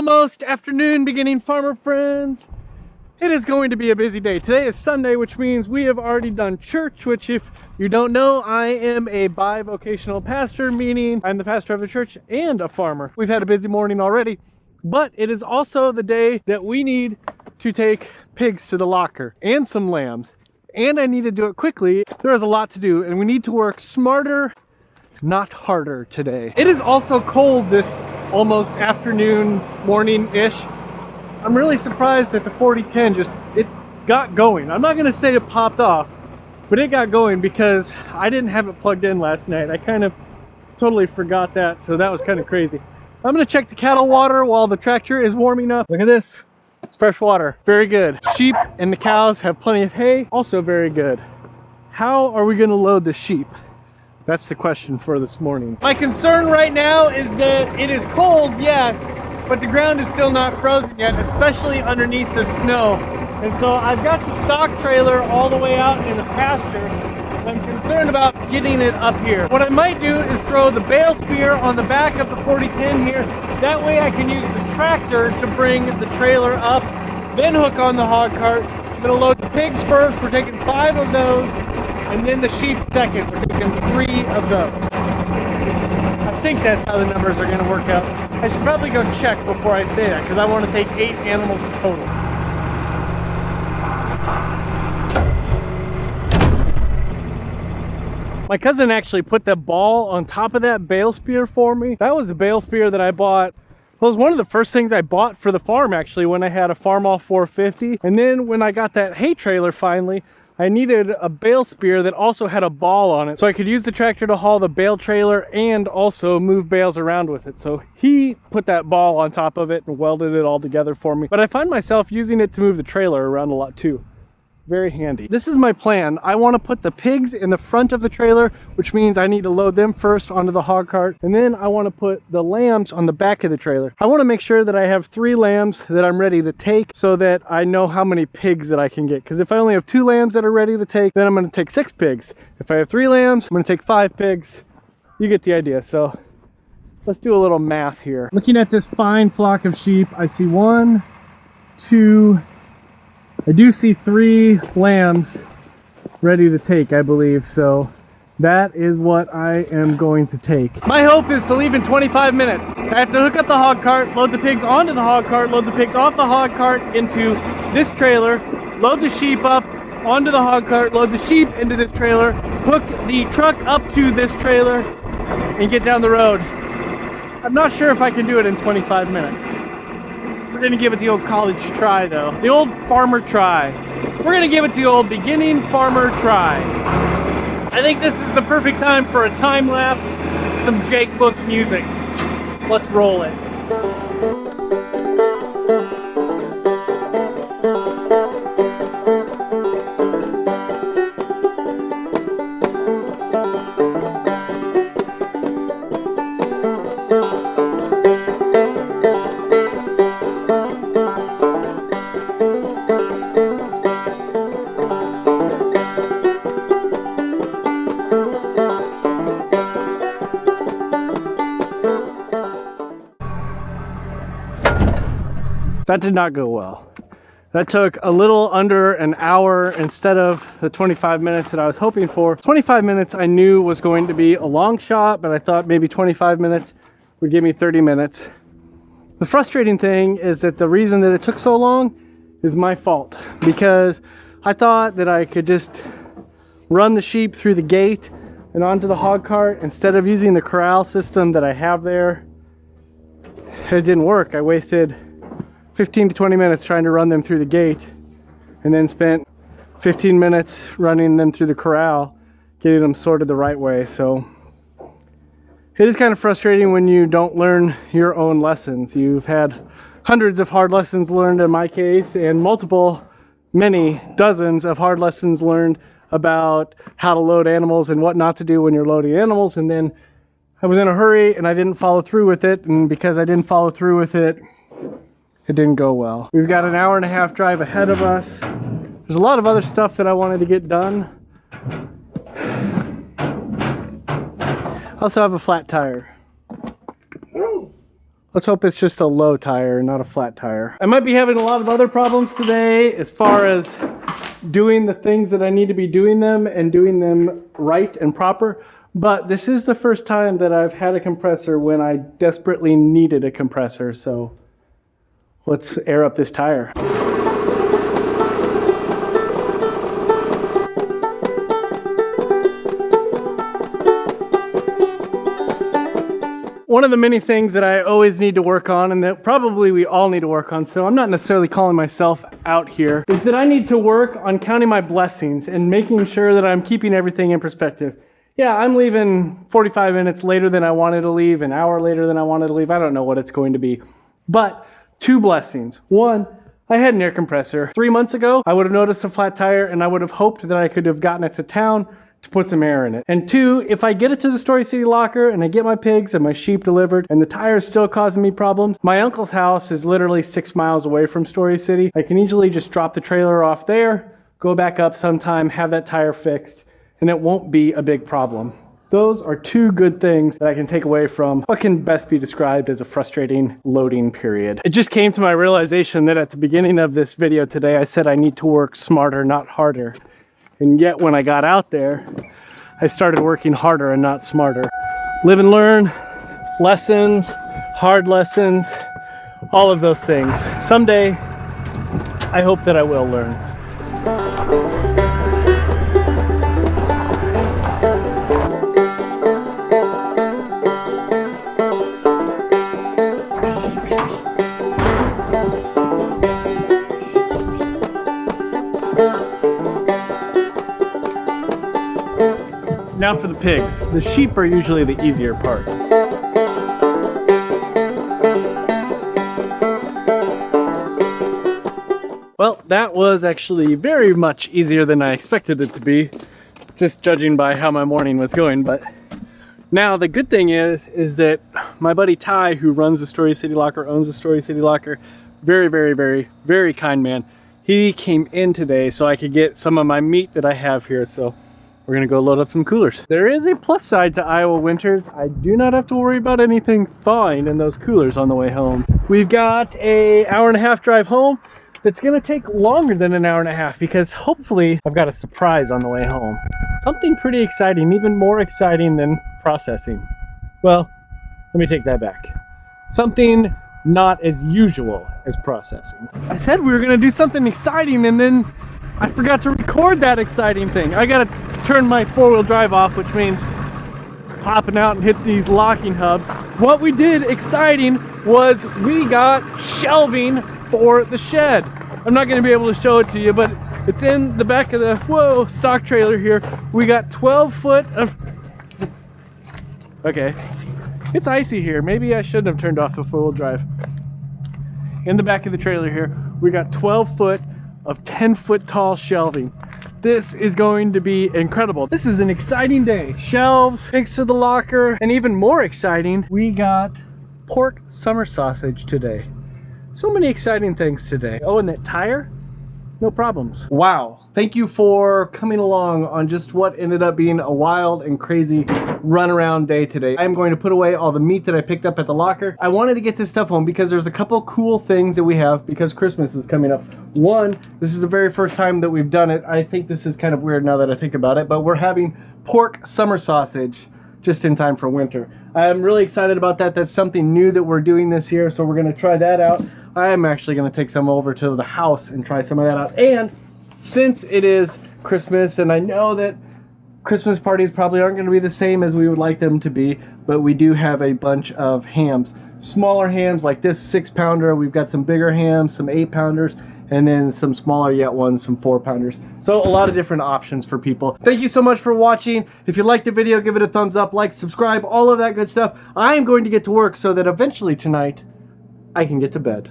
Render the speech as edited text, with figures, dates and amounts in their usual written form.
Almost afternoon beginning, farmer friends. It is going to be a busy day. Today is Sunday, which means we have already done church, which if you don't know, I am a bivocational pastor, meaning I'm the pastor of a church and a farmer. We've had a busy morning already, but it is also the day that we need to take pigs to the locker and some lambs, and I need to do it quickly. There is a lot to do and we need to work smarter, not harder today. It is also cold this almost afternoon, morning-ish. I'm really surprised that the 4010 it got going. I'm not gonna say it popped off, but it got going because I didn't have it plugged in last night. I kind of totally forgot that, so that was kind of crazy. I'm gonna check the cattle water while the tractor is warming up. Look at this, fresh water, very good. Sheep and the cows have plenty of hay, also very good. How are we gonna load the sheep? That's the question for this morning. My concern right now is that it is cold, yes, but the ground is still not frozen yet, especially underneath the snow. And so I've got the stock trailer all the way out in the pasture. I'm concerned about getting it up here. What I might do is throw the bale spear on the back of the 4010 here. That way I can use the tractor to bring the trailer up, then hook on the hog cart. I'm gonna load the pigs first. We're taking 5 of those. And then the sheep second. We're taking 3 of those. I think that's how the numbers are going to work out. I should probably go check before I say that because I want to take 8 animals total. My cousin actually put the ball on top of that bale spear for me. That was the bale spear that I bought. Well, it was one of the first things I bought for the farm actually when I had a Farmall 450. And then when I got that hay trailer finally, I needed a bale spear that also had a ball on it so I could use the tractor to haul the bale trailer and also move bales around with it. So he put that ball on top of it and welded it all together for me. But I find myself using it to move the trailer around a lot too. Very handy. This is my plan. I want to put the pigs in the front of the trailer, which means I need to load them first onto the hog cart, and then I want to put the lambs on the back of the trailer. I want to make sure that I have 3 lambs that I'm ready to take so that I know how many pigs that I can get, because if I only have 2 lambs that are ready to take, then I'm going to take 6 pigs. If I have 3 lambs, I'm going to take 5 pigs. You get the idea. So let's do a little math here. Looking at this fine flock of sheep, I see 1, 2, I do see 3 lambs ready to take, I believe, so that is what I am going to take. My hope is to leave in 25 minutes. I have to hook up the hog cart, load the pigs onto the hog cart, load the pigs off the hog cart into this trailer, load the sheep up onto the hog cart, load the sheep into this trailer, hook the truck up to this trailer, and get down the road. I'm not sure if I can do it in 25 minutes. We're gonna give it the old college try though. The old farmer try. We're gonna give it the old beginning farmer try. I think this is the perfect time for a time lapse, some Jake Book music. Let's roll it. That did not go well. That took a little under an hour instead of the 25 minutes that I was hoping for. 25 minutes I knew was going to be a long shot, but I thought maybe 25 minutes would give me 30 minutes. The frustrating thing is that the reason that it took so long is my fault, because I thought that I could just run the sheep through the gate and onto the hog cart instead of using the corral system that I have there. It didn't work. I wasted 15 to 20 minutes trying to run them through the gate and then spent 15 minutes running them through the corral, getting them sorted the right way. So it is kind of frustrating when you don't learn your own lessons. You've had hundreds of hard lessons learned in my case, and many dozens of hard lessons learned about how to load animals and what not to do when you're loading animals. And then I was in a hurry and I didn't follow through with it, and because I didn't follow through with it, it didn't go well. We've got an hour-and-a-half drive ahead of us. There's a lot of other stuff that I wanted to get done. I also have a flat tire. Let's hope it's just a low tire, not a flat tire. I might be having a lot of other problems today as far as doing the things that I need to be doing them and doing them right and proper. But this is the first time that I've had a compressor when I desperately needed a compressor. So let's air up this tire. One of the many things that I always need to work on, and that probably we all need to work on, so I'm not necessarily calling myself out here, is that I need to work on counting my blessings and making sure that I'm keeping everything in perspective. Yeah, I'm leaving 45 minutes later than I wanted to leave, an hour later than I wanted to leave. I don't know what it's going to be. But 2 blessings. One, I had an air compressor. 3 months ago, I would have noticed a flat tire and I would have hoped that I could have gotten it to town to put some air in it. And 2, if I get it to the Story City locker and I get my pigs and my sheep delivered and the tire is still causing me problems, my uncle's house is literally 6 miles away from Story City. I can easily just drop the trailer off there, go back up sometime, have that tire fixed, and it won't be a big problem. Those are 2 good things that I can take away from what can best be described as a frustrating loading period. It just came to my realization that at the beginning of this video today, I said I need to work smarter, not harder. And yet when I got out there, I started working harder and not smarter. Live and learn, lessons, hard lessons, all of those things. Someday, I hope that I will learn. Now for the pigs. The sheep are usually the easier part. Well, that was actually very much easier than I expected it to be, just judging by how my morning was going. But now the good thing is that my buddy Ty, who runs the Story City Locker, owns the Story City Locker, very kind man. He came in today so I could get some of my meat that I have here. So we're gonna go load up some coolers. There is a plus side to Iowa winters. I do not have to worry about anything thawing in those coolers on the way home. We've got an hour-and-a-half drive home. That's gonna take longer than an hour and a half because hopefully I've got a surprise on the way home. Something pretty exciting, even more exciting than processing. Well, let me take that back. Something not as usual as processing. I said we were gonna do something exciting and then I forgot to record that exciting thing. I gotta turn my 4-wheel drive off, which means hopping out and hit these locking hubs. What we did exciting was we got shelving for the shed. I'm not gonna be able to show it to you, but it's in the back of the, stock trailer here. We got 12 foot of, okay, it's icy here. Maybe I shouldn't have turned off the 4-wheel drive. In the back of the trailer here, we got 12 foot of 10-foot tall shelving. This is going to be incredible. This is an exciting day. Shelves, thanks to the locker, and even more exciting, we got pork summer sausage today. So many exciting things today. Oh, and that tire? No problems. Wow. Thank you for coming along on just what ended up being a wild and crazy runaround day today. I'm going to put away all the meat that I picked up at the locker. I wanted to get this stuff home because there's a couple cool things that we have because Christmas is coming up. One, this is the very first time that we've done it. I think this is kind of weird now that I think about it, but we're having pork summer sausage just in time for winter. I'm really excited about that. That's something new that we're doing this year, so we're going to try that out. I am actually going to take some over to the house and try some of that out. And since it is Christmas, and I know that Christmas parties probably aren't going to be the same as we would like them to be, but we do have a bunch of hams. Smaller hams like this 6-pounder. We've got some bigger hams, some 8-pounders, and then some smaller yet ones, some 4-pounders. So a lot of different options for people. Thank you so much for watching. If you liked the video, give it a thumbs up, like, subscribe, all of that good stuff. I am going to get to work so that eventually tonight I can get to bed.